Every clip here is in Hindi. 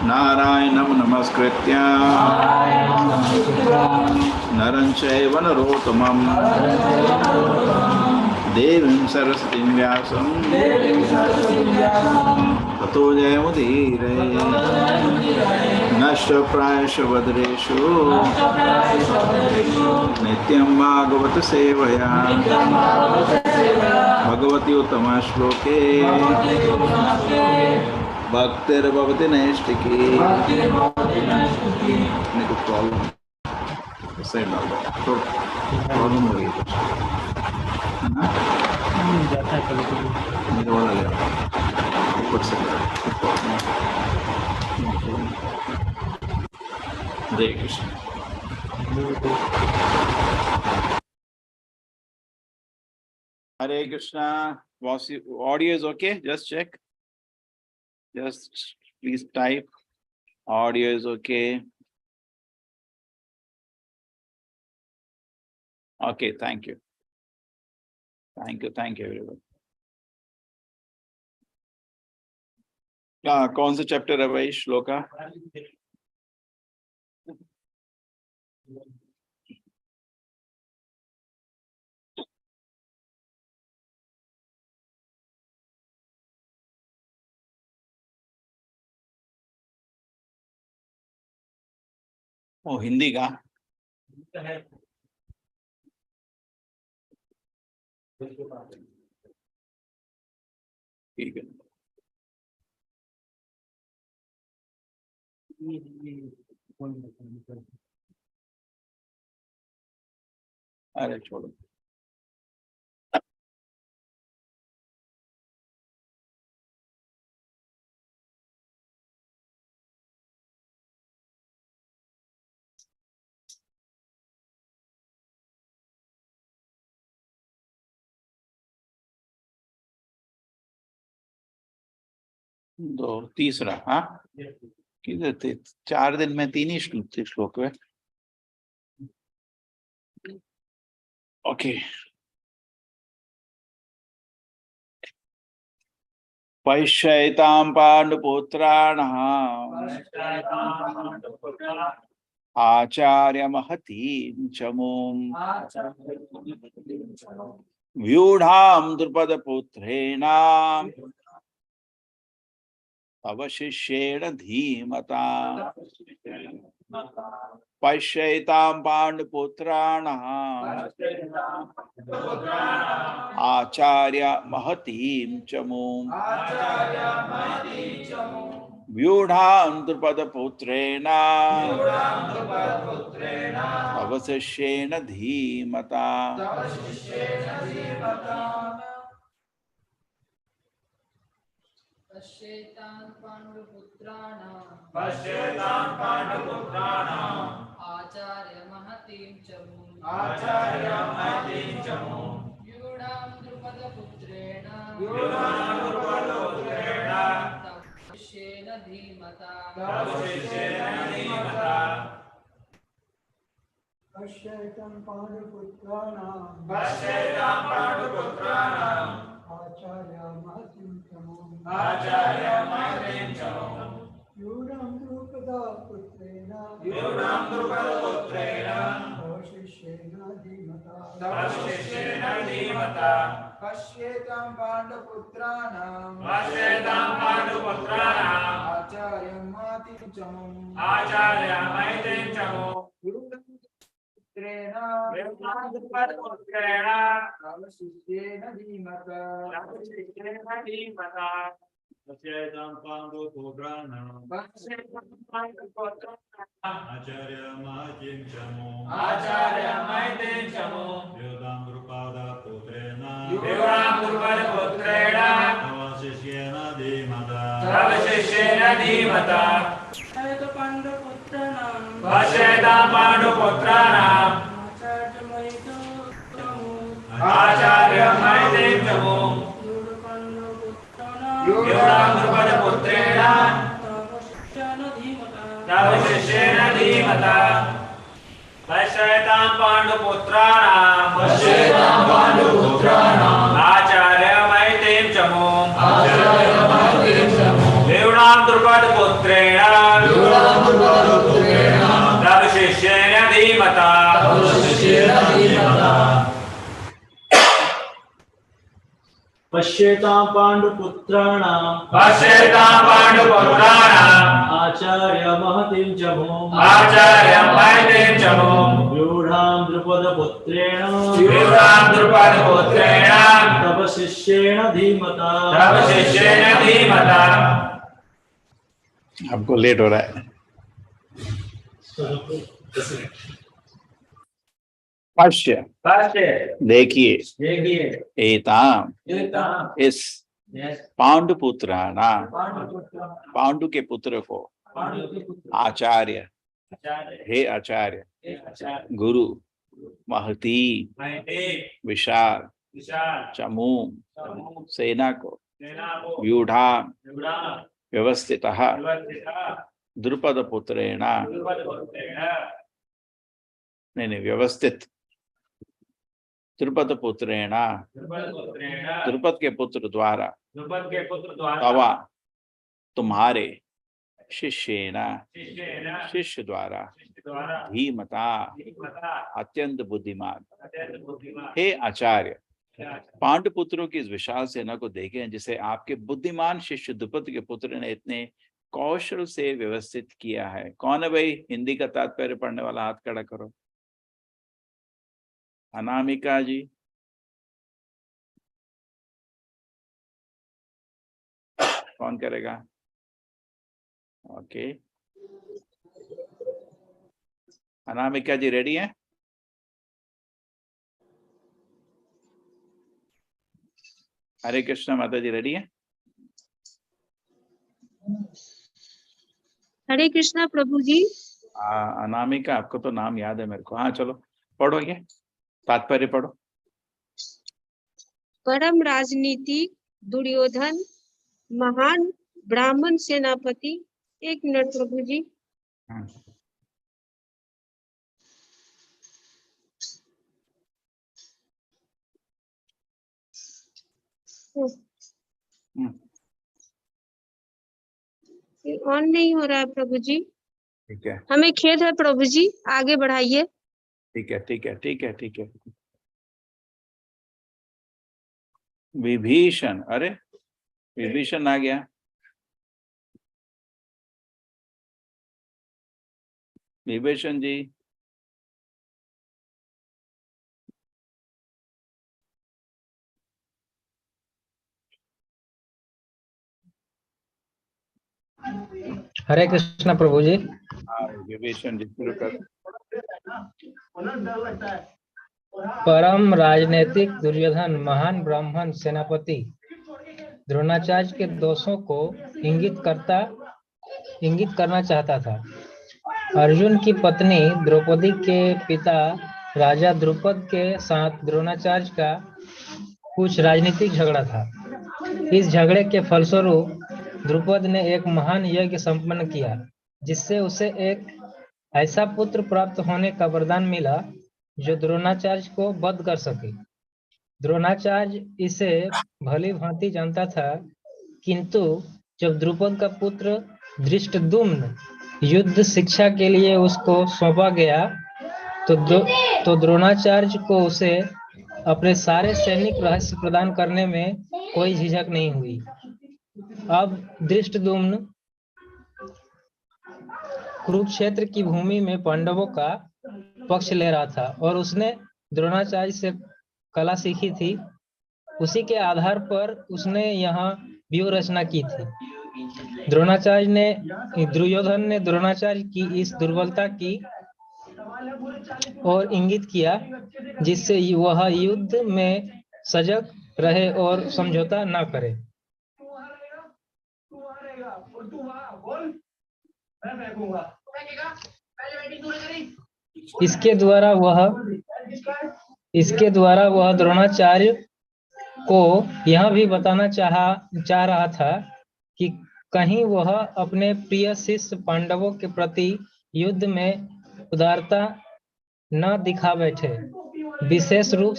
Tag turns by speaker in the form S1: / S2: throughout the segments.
S1: नारायणं नमस्कृत्य नरं चैव नरोत्तमं देवीं सरस्वतीं व्यासं ततो जयमुदीरये। नष्टप्रायेषु भद्रेषु नित्यं भागवत सेवया भगवती उत्तम श्लोके भक्तिर्भवति नैष्टिकी। नहीं कुछ प्रॉब्लम साइड डाल दो तो प्रॉब्लम हो गई कुछ है ना मेरे वाला ले ऊपर से हरे Krishna. Hare Krishna. Was audio is okay? Just check. Just please type. Audio is okay. Okay, thank you. Thank you everyone. कौन सा चैप्टर है भाई श्लोका? ओ हिंदी का ठीक है। अरे छोड़ो। दो तीसरा, हाँ किधर थे? 4 दिन में 3 ही श्लोक है। ओके। पश्यैतां पाण्डुपुत्राणाम् आचार्य महतीं च मूम् व्यूढां द्रुपदपुत्रेण तव शिष्येण धीमता। पश्यैतां पाण्डुपुत्राणाम् आचार्य महतीं च मूम् व्यूढां द्रुपदपुत्रेण तव शिष्येण धीमता।
S2: पश्येतां पाण्डुपुत्राणाम् आचार्य महतीं च मूम् व्यूढां द्रुपदपुत्रेण तव शिष्येण धीमता।
S3: पश्यैतां पाण्डुपुत्राणाम् आचार्य महतीं च मूम् व्यूढां द्रुपदपुत्रेण तव शिष्येण धीमता।
S4: पश्येतां पाण्डुपुत्राणाम् आचार्य महतीं च मूम् तव शिष्येण धीमता।
S5: पश्यैतां पाण्डुपुत्राणाम् आचार्य महतीं च मूम् व्यूढां द्रुपदपुत्रेण तव शिष्येण धीमता।
S4: पश्येतां पाण्डुपुत्राणाम् आचार्य महतीं च मूम् व्यूढां द्रुपदपुत्रेण तव शिष्येण धीमता। पश्येतां पाण्डुपुत्राणाम् आचार्य महतीं च मूम् व्यूढां द्रुपदपुत्रेण तव शिष्येण धीमता।
S5: पश्येतां पाण्डुपुत्राणाम् आचार्य महतीं च मूम् व्यूढां द्रुपदपुत्रेण तव शिष्येण धीमता।
S1: आपको लेट हो रहा है। पश्य देखिए, एताम इस पांडुपुत्राणाम पांडु के पुत्र को आचार्य हे आचार्य गुरु महती विशाल चमूम सेना को व्यूढ़ा व्यवस्थित द्रुपद पुत्रेण नहीं व्यवस्थित द्रुपद पुत्रेण द्रुपद के पुत्र द्वारा तवा तुम्हारे शिष्येन शिष्य द्वारा धीमता अत्यंत बुद्धिमान हे आचार्य पांडुपुत्रों की इस विशाल सेना को देखें जिसे आपके बुद्धिमान शिष्य द्रुपद के पुत्र ने इतने कौशल से व्यवस्थित किया है। कौन है भाई हिंदी का तात्पर्य पढ़ने वाला? हाथ खड़ा करो। अनामिका जी, कौन करेगा? ओके, अनामिका जी रेडी है? हरे कृष्ण माता जी रेडी है?
S6: हरे कृष्णा प्रभु जी।
S1: अनामिका आपको तो नाम याद है मेरे को। हाँ चलो पढ़ो, ये तात्पर्य पढ़ो।
S6: परम राजनीतिक दुर्योधन महान ब्राह्मण सेनापति। एक मिनट प्रभु जी। ऑन नहीं हो रहा है प्रभु जी।
S1: ठीक है,
S6: हमें खेद है प्रभु जी, आगे बढ़ाइए।
S1: ठीक है, ठीक है, ठीक है, ठीक है। विभीषण, अरे विभीषण आ गया। विभीषण जी,
S7: हरे कृष्ण प्रभु जी।
S1: विभीषण जी शुरू कर।
S7: परम राजनीतिक दुर्योधन महान ब्राह्मण सेनापति द्रोणाचार्य के दोषों को इंगित करना चाहता था। अर्जुन की पत्नी द्रौपदी के पिता राजा द्रुपद के साथ द्रोणाचार्य का कुछ राजनीतिक झगड़ा था। इस झगड़े के फलस्वरूप द्रुपद ने एक महान यज्ञ संपन्न किया, जिससे उसे एक ऐसा पुत्र प्राप्त होने का वरदान मिला जो द्रोणाचार्य को वध कर सके। द्रोणाचार्य इसे भली भांति जानता था, किंतु जब द्रुपद का पुत्र धृष्टद्युम्न युद्ध शिक्षा के लिए उसको सौंपा गया तो द्रोणाचार्य को उसे अपने सारे सैनिक रहस्य प्रदान करने में कोई झिझक नहीं हुई। अब धृष्टद्युम्न कुरुक्षेत्र की भूमि में पांडवों का पक्ष ले रहा था और उसने द्रोणाचार्य से कला सीखी थी। उसी के आधार पर उसने यहाँ व्यूह रचना की थी। दुर्योधन ने द्रोणाचार्य की इस दुर्बलता की और इंगित किया, जिससे वह युद्ध में सजग रहे और समझौता न करे। इसके द्वारा वह द्रोणाचार्य को यह भी बताना चाह रहा था कि कहीं वह अपने प्रिय शिष्य पांडवों के प्रति युद्ध में उदारता न दिखा बैठे। विशेष रूप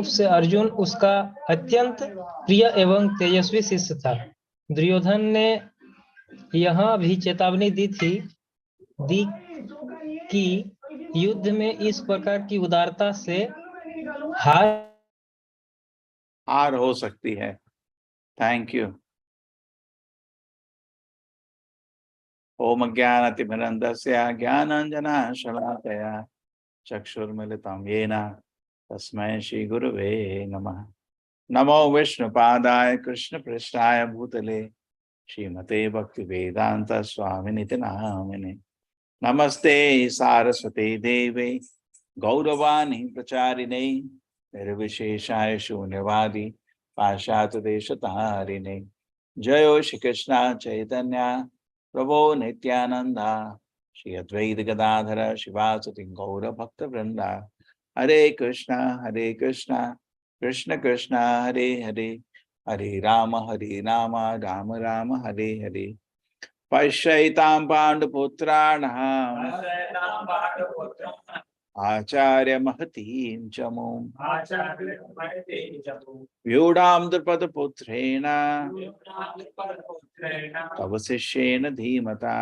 S7: से अर्जुन उसका अत्यंत प्रिय एवं तेजस्वी शिष्य था। दुर्योधन ने यह भी चेतावनी दी कि युद्ध में इस प्रकार की उदारता से
S1: हार हो सकती है। Thank you. ओम अज्ञानतिमिरन्धस्य ज्ञानाञ्जनशलाकया चक्षुर्मिलितं येन तस्मै श्री गुरुवे नमः। नमो विष्णुपादाय कृष्णपृष्ठाय भूतले श्रीमते भक्तिवेदांत स्वामिनिति नामिने। नमस्ते सारस्वते देवे गौरवाणी प्रचारिणे निर्विशेषाय शून्यवादी पाश्चात्य देशतारिणे। जयो श्री कृष्ण चैतन्य प्रभो नित्यानंदा श्री अद्वैत गदाधर शिवासुति गौर भक्त वृंदा। हरे कृष्णा कृष्ण कृष्ण हरे हरे, हरे राम राम राम हरे हरे। पश्यैतां पाण्डुपुत्राणाम् आचार्य महतीं च मूं व्यूढां द्रुपदपुत्रेण तव शिष्येन धीमता।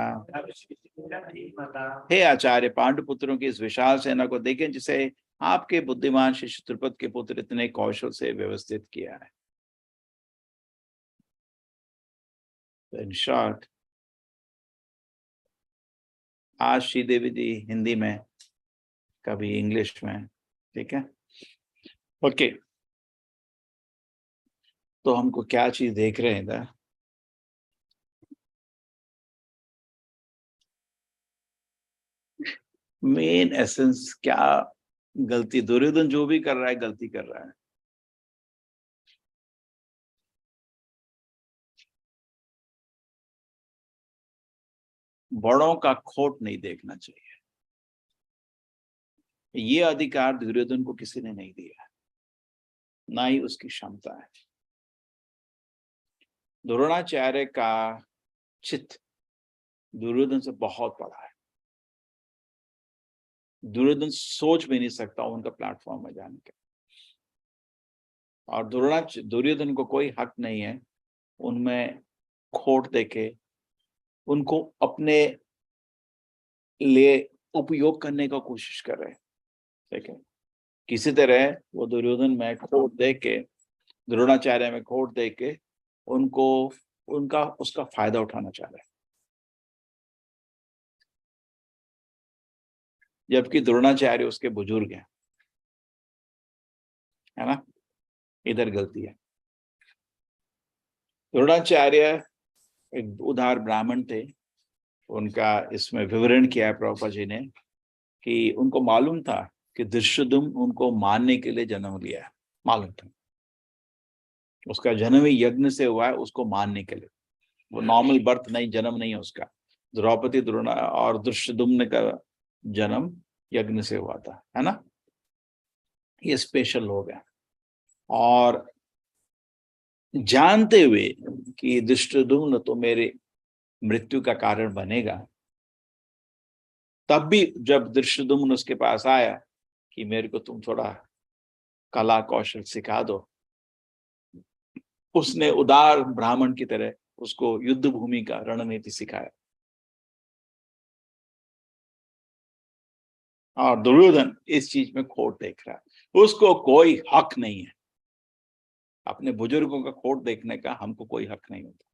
S1: हे आचार्य, पांडुपुत्रों की इस विशाल सेना को देखें जिसे आपके बुद्धिमान शिष्य द्रुपद के पुत्र इतने कौशल से व्यवस्थित किया है। इन शॉर्ट, आज श्रीदेवी जी हिंदी में, कभी इंग्लिश में, ठीक है? ओके, तो हमको क्या चीज देख रहे हैं इधर? मेन एसेंस क्या गलती, दुर्योधन जो भी कर रहा है गलती कर रहा है। बड़ों का खोट नहीं देखना चाहिए। ये अधिकार दुर्योधन को किसी ने नहीं दिया। ना ही उसकी क्षमता है। द्रोणाचार्य का चित्त दुर्योधन से बहुत बड़ा है। दुर्योधन सोच भी नहीं सकता उनका प्लेटफॉर्म में जाने का, और दुर्योधन को कोई हक नहीं है उनमें खोट देके उनको अपने लिए उपयोग करने का कोशिश कर रहे हैं। ठीक है, किसी तरह वो दुर्योधन में खोट दे के, द्रोणाचार्य में खोट दे के उनको उसका फायदा उठाना चाह रहे हैं। जबकि द्रोणाचार्य उसके बुजुर्ग हैं, है ना, इधर गलती है। द्रोणाचार्य एक उदार ब्राह्मण थे। उनका इसमें विवरण किया है प्रभुपाद जी ने कि उनको मालूम था कि धृष्टद्युम्न उनको मारने के लिए जन्म लिया है, मालूम था। उसका जन्म ही यज्ञ से हुआ है, उसको मारने के लिए। वो नॉर्मल बर्थ नहीं, जन्म नहीं है उसका। द्रौपदी द्रोण और धृष्टद्युम्न का जन्म यज्ञ से हुआ था, है ना। ये स्पेशल लोग हैं। और जानते हुए कि धृष्टद्युम्न तो मेरे मृत्यु का कारण बनेगा, तब भी जब धृष्टद्युम्न उसके पास आया कि मेरे को तुम थोड़ा कला कौशल सिखा दो, उसने उदार ब्राह्मण की तरह उसको युद्ध भूमि का रणनीति सिखाया। और दुर्योधन इस चीज में खोट देख रहा है। उसको कोई हक नहीं है, अपने बुजुर्गों का खोट देखने का हमको कोई हक नहीं होता।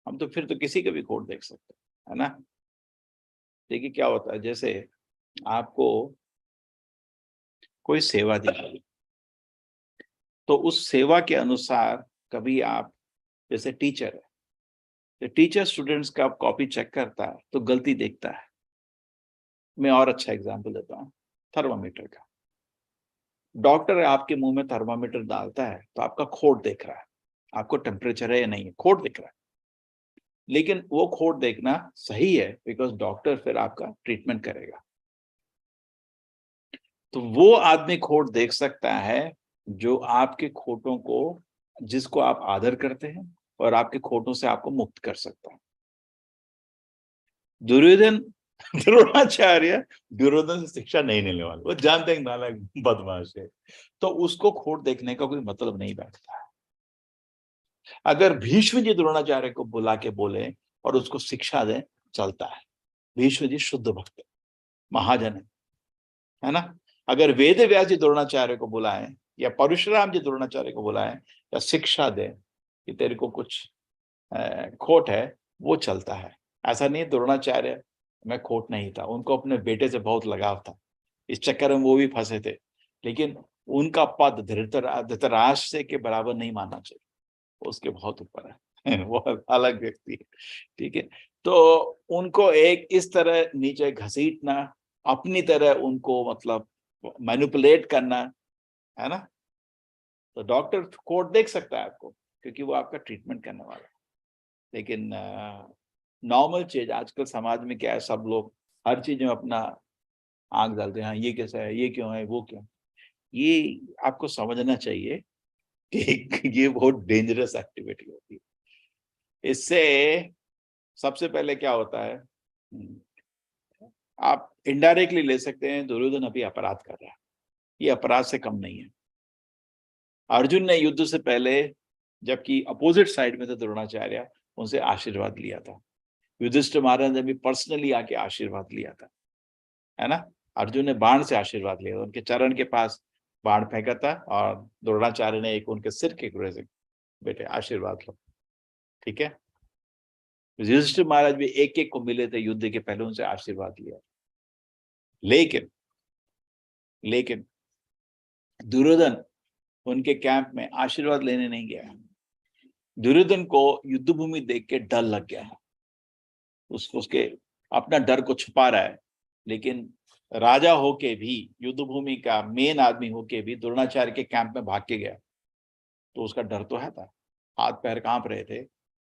S1: हम तो फिर तो किसी का भी खोट देख सकते हैं, है ना। देखिए क्या होता है, जैसे आपको कोई सेवा दी गई, तो उस सेवा के अनुसार कभी आप, जैसे टीचर है, तो टीचर स्टूडेंट्स का कॉपी चेक करता है तो गलती देखता है। मैं और अच्छा एग्जांपल देता हूँ, थर्मामीटर का। डॉक्टर आपके मुंह में थर्मामीटर डालता है तो आपका खोट देख रहा है, आपको टेम्परेचर है या नहीं है, खोट देख रहा है। लेकिन वो खोट देखना सही है, बिकॉज डॉक्टर फिर आपका ट्रीटमेंट करेगा। तो वो आदमी खोट देख सकता है जो आपके खोटों को, जिसको आप आदर करते हैं और आपके खोटों से आपको मुक्त कर सकता है। द्रोणाचार्य दुर्योधन से शिक्षा नहीं लेने वाले, वो जानते हैं नालायक बदमाश है, तो उसको खोट देखने का कोई मतलब नहीं बैठता है। अगर भीष्म जी द्रोणाचार्य को बुला के बोले और उसको शिक्षा दें, चलता है। भीष्म जी शुद्ध भक्त महाजन है ना। अगर वेद व्यास जी द्रोणाचार्य को बुलाएं या परशुराम जी द्रोणाचार्य को बुलाएं या शिक्षा दें कि तेरे को कुछ खोट है, वो चलता है। ऐसा नहीं द्रोणाचार्य में खोट नहीं था, उनको अपने बेटे से बहुत लगाव था, इस चक्कर में वो भी फंसे थे। लेकिन उनका पद धृतराष्ट्र के बराबर नहीं मानना चाहिए, उसके बहुत ऊपर है। वो अलग व्यक्ति है, ठीक है। तो उनको एक इस तरह नीचे घसीटना, अपनी तरह उनको मतलब मैनिपुलेट करना, है ना। तो डॉक्टर कोर्ट देख सकता है आपको, क्योंकि वो आपका ट्रीटमेंट करने वाला है। लेकिन नॉर्मल चीज आजकल समाज में क्या है, सब लोग हर चीज में अपना आंख डालते हैं। ये कैसा है, ये क्यों है, वो क्यों। ये आपको समझना चाहिए कि ये बहुत डेंजरस एक्टिविटी होती है। इससे सबसे पहले क्या होता है, आप इनडायरेक्टली ले सकते हैं दुर्योधन अभी अपराध कर रहा है, ये अपराध से कम नहीं है। अर्जुन ने युद्ध से पहले, जबकि अपोजिट साइड में थे द्रोणाचार्य, उनसे आशीर्वाद लिया था। युधिष्ठिर महाराज ने भी पर्सनली आके आशीर्वाद लिया था, है ना। अर्जुन ने बाण से आशीर्वाद लिया, उनके चरण के पास बाण फेंका था और द्रोणाचार्य ने एक उनके सिर के गुरे से, बेटे आशीर्वाद लो, ठीक है। युधिष्ठिर महाराज भी एक एक को मिले थे युद्ध के पहले, उनसे आशीर्वाद लिया। लेकिन दुर्योधन उनके कैंप में आशीर्वाद लेने नहीं गया। दुर्योधन को युद्ध भूमि देख के डर लग गया है, उसके अपना डर को छुपा रहा है। लेकिन राजा होके भी, युद्ध भूमि का मेन आदमी होके भी द्रोणाचार्य के कैंप में भाग के गया, तो उसका डर तो है था, हाथ पैर कांप रहे थे।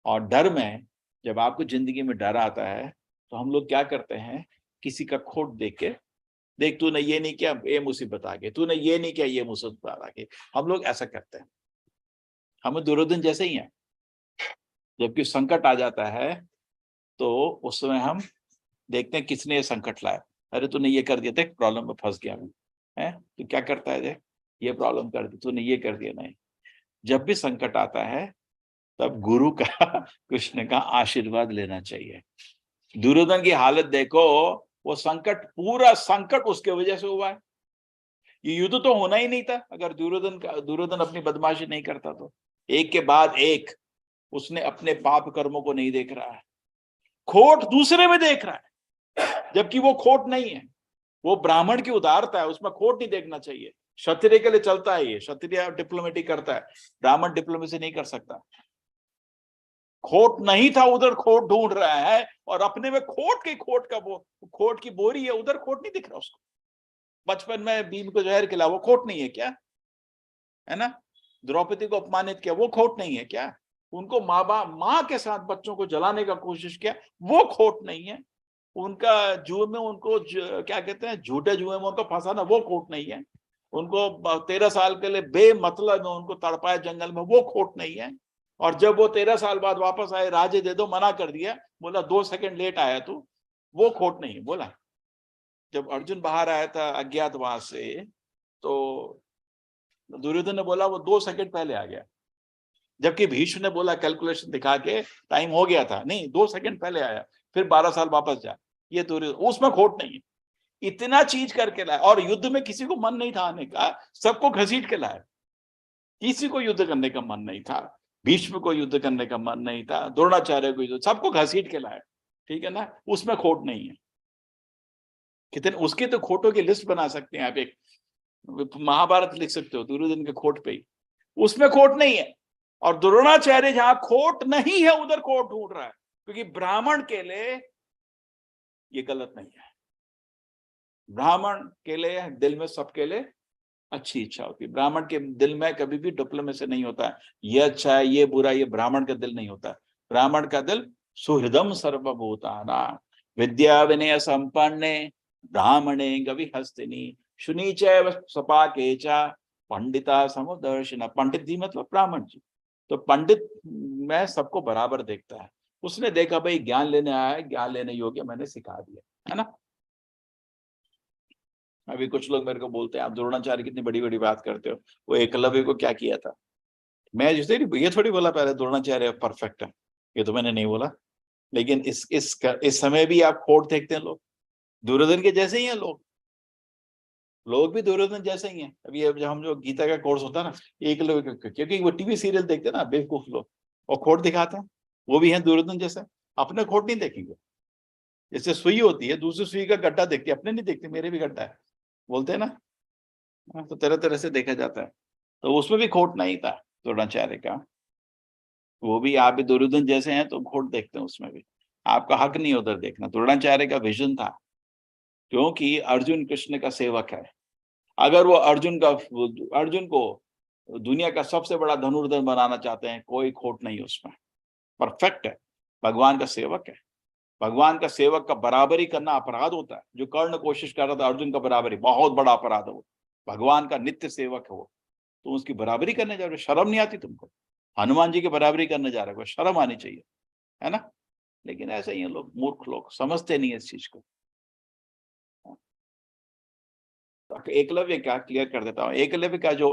S1: और डर में, जब आपको जिंदगी में डर आता है तो हम लोग क्या करते हैं, किसी का खोट देख के देख तूने ये नहीं किया, ये मुसीबत आ गई, तूने ये नहीं किया, ये मुसीबत आ गई। हम लोग ऐसा करते हैं, हमें दुर्योधन जैसे ही है। जबकि संकट आ जाता है तो उस समय हम देखते हैं किसने ये संकट लाया। अरे तूने ये कर दिया, देख प्रॉब्लम में फंस गया मैं, है तो क्या करता है, देख ये प्रॉब्लम कर दी, तूने ये कर दिया। नहीं, जब भी संकट आता है तब गुरु का कृष्ण का आशीर्वाद लेना चाहिए। दुर्योधन की हालत देखो, वो संकट, पूरा संकट उसके वजह से हुआ है। ये युद्ध तो होना ही नहीं था अगर दुर्योधन अपनी बदमाशी नहीं करता तो। एक के बाद एक उसने अपने पाप कर्मों को नहीं देख रहा है, खोट दूसरे में देख रहा है, जबकि वो खोट नहीं है। वो ब्राह्मण की उदारता है, उसमें खोट नहीं देखना चाहिए। क्षत्रिय के लिए चलता है ये, क्षत्रिय डिप्लोमेटिक करता है, ब्राह्मण डिप्लोमेसी नहीं कर सकता। खोट नहीं था, उधर खोट ढूंढ रहा है, और अपने में खोट की बोरी है, उधर खोट नहीं दिख रहा उसको। बचपन में भीम को जहर खिला, वो खोट नहीं है क्या? है ना? द्रौपदी को अपमानित किया, वो खोट नहीं है क्या? उनको माँ के साथ बच्चों को जलाने का कोशिश किया, वो खोट नहीं है? उनका जुए में उनको क्या कहते हैं, झूठे जुए में उनको फंसाना, वो खोट नहीं है? उनको 13 साल के लिए बेमतलब में उनको तड़पाया जंगल में, वो खोट नहीं है? और जब वो 13 साल बाद वापस आए, राजे दे दो, मना कर दिया, बोला 2 सेकंड लेट आया तू, वो खोट नहीं है। बोला जब अर्जुन बाहर आया था अज्ञातवास से, तो दुर्योधन ने बोला वो 2 सेकंड पहले आ गया, जबकि भीष्म ने बोला कैलकुलेशन दिखा के टाइम हो गया था, नहीं 2 सेकंड पहले आया, फिर 12 साल वापस जा। ये दुर्योधन, उसमें खोट नहीं है। इतना चीज करके लाया, और युद्ध में किसी को मन नहीं था आने का, सबको घसीट के लाया। किसी को युद्ध करने का मन नहीं था, भीष्म को युद्ध करने का मन नहीं था, द्रोणाचार्य को युद्ध, सबको घसीट के लाया। ठीक है ना? उसमें खोट नहीं है। कितने उसके तो खोटों की लिस्ट बना सकते हैं आप, एक महाभारत लिख सकते हो दुर्योधन के खोट पे ही, उसमें खोट नहीं है। और द्रोणाचार्य जहां खोट नहीं है उधर खोट ढूंढ रहा है, क्योंकि ब्राह्मण के लिए ये गलत नहीं है। ब्राह्मण के लिए दिल में सबके लिए अच्छी इच्छा होती है। ब्राह्मण के दिल में कभी भी डिप्लोमेसी नहीं होता है, ये अच्छा है ये बुरा, ये ब्राह्मण का दिल नहीं होता है। ब्राह्मण का दिल सुहृदम सर्वभूतानां विद्या विनय संपन्ने ब्राह्मणे गवि हस्तिनी शुनीचैव सपाकेचा पंडिता समुदर्शिना। पंडित जी मतलब ब्राह्मण जी। तो पंडित में सबको बराबर देखता है। उसने देखा भाई ज्ञान लेने आया है, ज्ञान लेने योग्य, मैंने सिखा दिया, है ना? अभी कुछ लोग मेरे को बोलते हैं आप द्रोणाचार्य कितनी बड़ी बड़ी बात करते हो, वो एकलव्य को क्या किया था? मैं जिसे ये थोड़ी बोला पहले द्रोणाचार्य परफेक्ट है, ये तो मैंने नहीं बोला। लेकिन इस समय भी आप खोट देखते हैं, लोग दुर्योधन के जैसे ही हैं। लोग भी दुर्योधन जैसे ही हैं। अभी जब हम जो गीता का कोर्स होता है ना, एकलव्य, क्योंकि वो टीवी सीरियल देखते हैं ना बेवकूफ लोग, और खोट दिखाते हैं, वो भी हैं दुर्योधन जैसे। अपने खोट नहीं देखेंगे। जैसे सुई होती है, दूसरी सुई का गड्ढा देखती है, अपने नहीं देखते, मेरे भी गड्ढा है बोलते हैं ना, तो तरह तरह से देखा जाता है। तो उसमें भी खोट नहीं था द्रोणाचार्य का। वो भी, आप भी दुर्योधन जैसे हैं तो खोट देखते हैं उसमें भी। आपका हक नहीं उधर देखना। द्रोणाचार्य का विजन था, क्योंकि अर्जुन कृष्ण का सेवक है। अगर वो अर्जुन को दुनिया का सबसे बड़ा धनुर्धर बनाना चाहते हैं, कोई खोट नहीं उसमें, परफेक्ट है। भगवान का सेवक है। भगवान का सेवक का बराबरी करना अपराध होता है। जो कर्ण कोशिश कर रहा था अर्जुन का बराबरी, बहुत बड़ा अपराध है वो। भगवान का नित्य सेवक है वो, तो उसकी बराबरी करने जा रहे हो, शर्म नहीं आती तुमको? हनुमान जी की बराबरी करने जा रहे हो, शर्म आनी चाहिए, है ना? लेकिन ऐसे ही लोग, मूर्ख लोग, समझते नहीं है इस चीज को। तो एकलव्य का क्लियर कर देता हूँ। एकलव्य का जो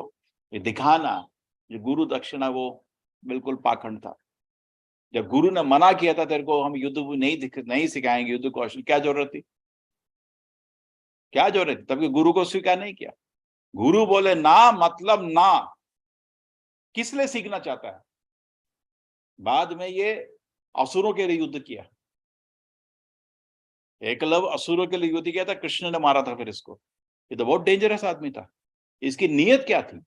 S1: दिखाना, जो गुरु दक्षिणा, वो बिल्कुल पाखंड था। जब गुरु ने मना किया था तेरे को हम युद्ध नहीं सिखाएंगे, युद्ध कौशल, क्या जरूरत थी? क्या जरूरत थी? तभी गुरु को स्वीकार नहीं किया। गुरु बोले ना मतलब ना। किस लिए सीखना चाहता है? बाद में ये असुरों के लिए युद्ध किया। एकलव्य असुरों के लिए युद्ध किया था, कृष्ण ने मारा था फिर इसको। ये तो बहुत डेंजरस आदमी था। इसकी नीयत क्या थी?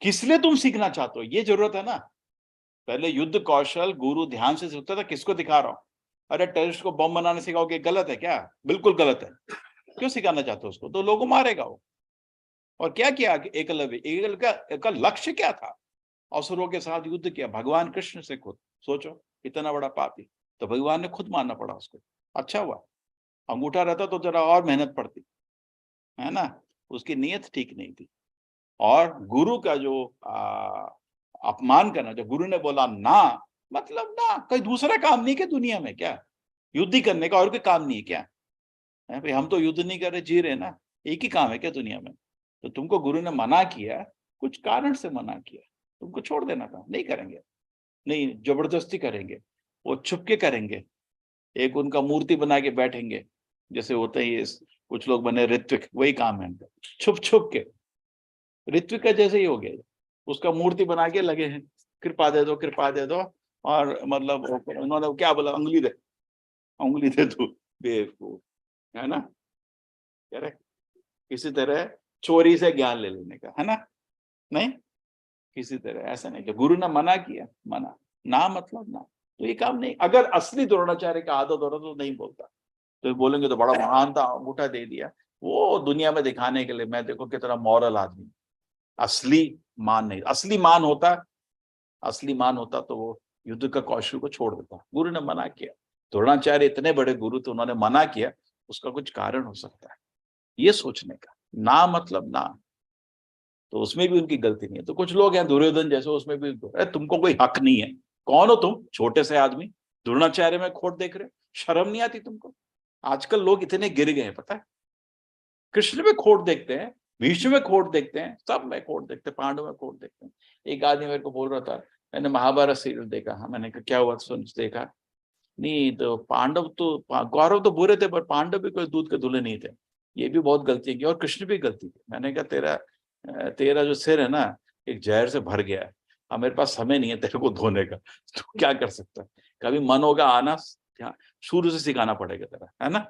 S1: किस लिए तुम सीखना चाहते हो, ये जरूरत है ना। पहले युद्ध कौशल गुरु ध्यान से सीखता था, किसको दिखा रहा हूं? अरे टेररिस्ट को बम बनाने सिखाओगे, गलत है क्या? बिल्कुल गलत है। क्यों सिखाना चाहते हो उसको? तो लोगों मारेगा वो। और क्या किया एकलव्य का लक्ष्य क्या था? असुरों के साथ युद्ध किया, भगवान कृष्ण से खुद। सोचो इतना बड़ा पापी, तो भगवान ने खुद मारना पड़ा उसको। अच्छा हुआ, अंगूठा रहता तो जरा और मेहनत पड़ती। है ना, उसकी नीयत ठीक नहीं थी। और गुरु का जो अपमान करना, जो गुरु ने बोला ना, मतलब ना, कोई दूसरा काम नहीं क्या दुनिया में? क्या युद्ध ही करने का और कोई काम नहीं है क्या? है भाई, हम तो युद्ध नहीं कर रहे, जी रहे ना, एक ही काम है क्या दुनिया में? तो तुमको गुरु ने मना किया, कुछ कारण से मना किया, तुमको छोड़ देना था, नहीं करेंगे, नहीं जबरदस्ती करेंगे, वो छुपके करेंगे, एक उनका मूर्ति बना के बैठेंगे, जैसे होते ही कुछ लोग बने ऋत्विक, वही काम है उनका, छुप छुप के। ऋत्विक का जैसे ही हो गया, उसका मूर्ति बना के लगे हैं, कृपा दे दो, कृपा दे दो, और मतलब उन्होंने क्या बोला, उंगली दे, उंगली दे तू, बेवकूफ, है ना? कह रहे किसी तरह चोरी से ज्ञान ले लेने का, है ना? नहीं, किसी तरह ऐसा नहीं, जो गुरु ने मना किया, मना, ना मतलब ना, तो ये काम नहीं। अगर असली द्रोणाचार्य का आदत हो रहा तो नहीं बोलता, तो बोलेंगे तो बड़ा महान था, अंगूठा दे दिया, वो दुनिया में दिखाने के लिए, मैं देखो कितना मॉरल आदमी। असली मान नहीं, असली मान होता, असली मान होता तो वो युद्ध का कौशल को छोड़ देता। गुरु ने मना किया, द्रोणाचार्य इतने बड़े गुरु थे, उन्होंने मना किया, उसका कुछ कारण हो सकता है, ये सोचने का। ना मतलब ना, तो उसमें भी उनकी गलती नहीं है। तो कुछ लोग हैं दुर्योधन जैसे, उसमें भी तुमको कोई हक नहीं है, कौन हो तुम, छोटे से आदमी, द्रोणाचार्य में खोट देख रहे हो, शर्म नहीं आती तुमको? आजकल लोग इतने गिर गए हैं, पता है, कृष्ण में खोट देखते हैं, भीष्म में खोट देखते हैं, सब में खोट देखते हैं, पांडव में खोट देखते हैं। एक आदमी मेरे को बोल रहा था, मैंने महाभारत सीरियल देखा, मैंने कहा क्या हुआ, सुन देखा नहीं, तो पांडव तो, कौरव तो बुरे थे, पर पांडव भी कोई दूध के धुले नहीं थे, ये भी बहुत गलती की, और कृष्ण भी गलती की। मैंने कहा तेरा जो सिर है ना, एक जहर से भर गया है, अब मेरे पास समय नहीं है तेरे को धोने का, तो क्या कर सकता है? कभी मन होगा आना, शुरू से सिखाना पड़ेगा तेरा, है ना?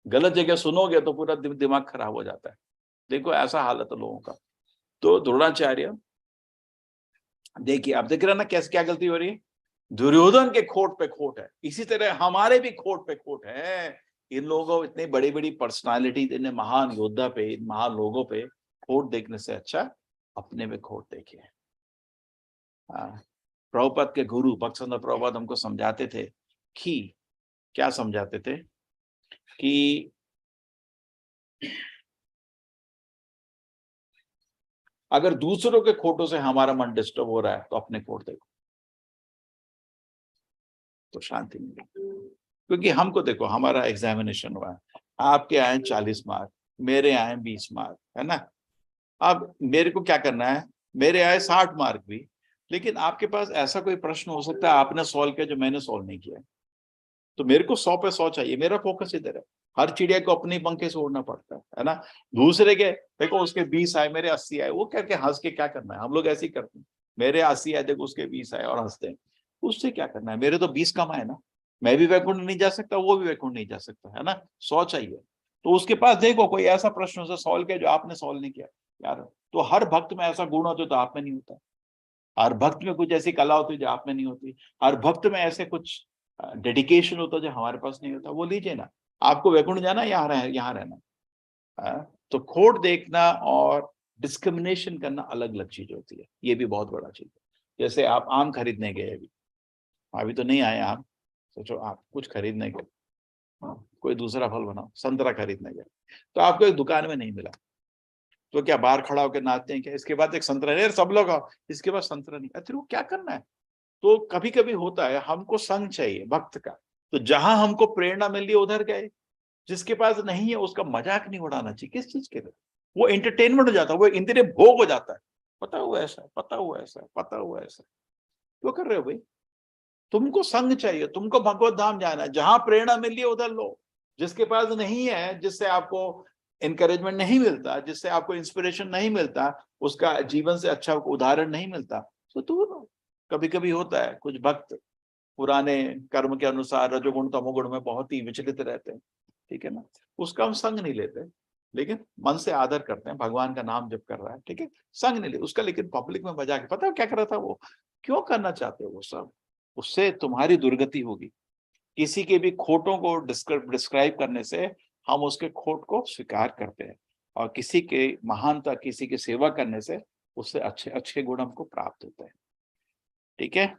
S1: गलत जगह सुनोगे तो पूरा दिमाग खराब हो जाता है। देखो ऐसा हालत है लोगों का। तो द्रोणाचार्य, देखिए आप देख रहे हैं ना कैसे क्या गलती हो रही है, दुर्योधन के खोट पे खोट है, इसी तरह हमारे भी खोट पे खोट है। इन लोगों, इतनी बड़ी बड़ी पर्सनालिटी, इतने महान योद्धा पे, इन महान लोगों पे खोट देखने से अच्छा अपने में खोट देखिए। प्रभुपाद के गुरु भक्तचंद्र प्रभुपाद हमको समझाते थे कि, क्या समझाते थे कि अगर दूसरों के खोटों से हमारा मन डिस्टर्ब हो रहा है तो अपने खोट देखो, तो शांति मिलेगी। क्योंकि हमको देखो, हमारा एग्जामिनेशन हुआ है, आपके आए 40 मार्क, मेरे आए 20 मार्क, है ना? अब मेरे को क्या करना है, मेरे आए 60 मार्क भी, लेकिन आपके पास ऐसा कोई प्रश्न हो सकता है आपने सॉल्व किया जो मैंने सॉल्व नहीं किया, तो मेरे को 100 पे 100 चाहिए, मेरा फोकस इधर है। हर चिड़िया को अपनी पंखे से उड़ना पड़ता है ना? दूसरे के देखो, उसके 20 आए, मेरे 80 आए, वो करके हंस के क्या करना है? हम लोग ऐसे ही करते हैं, मेरे 80 आए, देखो उसके 20 आए, और हंसते हैं, उससे क्या करना है? मेरे तो 20 कम आए ना, मैं भी वैकुंठ नहीं जा सकता, वो भी वैकुंठ नहीं जा सकता, है ना? 100 चाहिए। तो उसके पास देखो कोई ऐसा प्रश्न उसे सॉल्व किया जो आपने सॉल्व नहीं किया यार। तो हर भक्त में ऐसा गुण होता तो आप में नहीं होता, हर भक्त में कुछ ऐसी कला होती है जो आप में नहीं होती, हर भक्त में ऐसे कुछ डेडिकेशन होता है जो हमारे पास नहीं होता। वो लीजिए ना, आपको वैकुंठ जाना, यहाँ रहना। तो खोट देखना और डिस्क्रिमिनेशन करना अलग अलग चीज होती है, ये भी बहुत बड़ा चीज है। जैसे आप आम खरीदने गए, अभी तो नहीं आए आम, सोचो आप कुछ खरीदने गए, कोई दूसरा फल बनाओ, संतरा खरीदने गए, तो आपको एक दुकान में नहीं मिला, तो क्या बाहर खड़ा होकर नाचते हैं क्या? इसके बाद एक संतरा नहीं, सब लोग आओ, इसके बाद संतरा नहीं, अरे वो क्या करना है? तो कभी कभी होता है हमको संग चाहिए भक्त का, तो जहां हमको प्रेरणा मिल रही है उधर गए, जिसके पास नहीं है उसका मजाक नहीं उड़ाना चाहिए। किस चीज के लिए? वो एंटरटेनमेंट हो जाता है, वो इंद्रिय भोग हो जाता है, पता हुआ ऐसा है, पता हुआ ऐसा है, पता हुआ ऐसा है, क्यों कर रहे हो भाई? तुमको संग चाहिए, तुमको भगवत धाम जाना है, जहां प्रेरणा मिल रही है उधर लो। जिसके पास नहीं है, जिससे आपको एनकरेजमेंट नहीं मिलता, जिससे आपको इंस्पिरेशन नहीं मिलता, उसका जीवन से अच्छा उदाहरण नहीं मिलता, तो दूर रहो। कभी कभी होता है कुछ भक्त पुराने कर्म के अनुसार रजोगुण तमोगुण में बहुत ही विचलित रहते हैं, ठीक है ना? उसका हम संग नहीं लेते, लेकिन मन से आदर करते हैं, भगवान का नाम जप कर रहा है, ठीक है, संग नहीं ले उसका। लेकिन पब्लिक में मजाक, पता है क्या कर रहा था वो, क्यों करना चाहते हो वो सब? उससे तुम्हारी दुर्गति होगी। किसी के भी खोटों को डिस्क्राइब करने से हम उसके खोट को स्वीकार करते हैं, और किसी के महानता, किसी की सेवा करने से उससे अच्छे अच्छे गुण हमको प्राप्त होते हैं, ठीक है?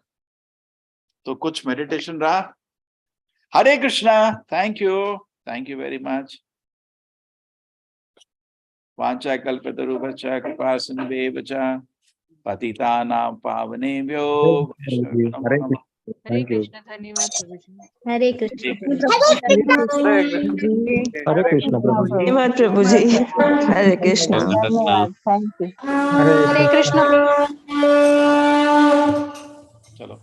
S1: तो कुछ मेडिटेशन रहा। Hare Krishna, thank you very much. वाञ्छाकल्पतरुभ्यश्च कृपासिन्धुभ्येव च पतितानां पावनेभ्यो वैष्णवेभ्यो
S8: हरे
S1: नमो नमः।
S9: हरे कृष्ण धन्यवाद प्रभु जी।
S6: हरे कृष्ण
S8: हरे कृष्ण प्रभु जी।
S10: धन्यवाद प्रभु जी। हरे कृष्ण।
S1: धन्यवाद।
S10: Thank you.
S7: हरे
S10: हरे कृष्ण प्रभु।
S1: चलो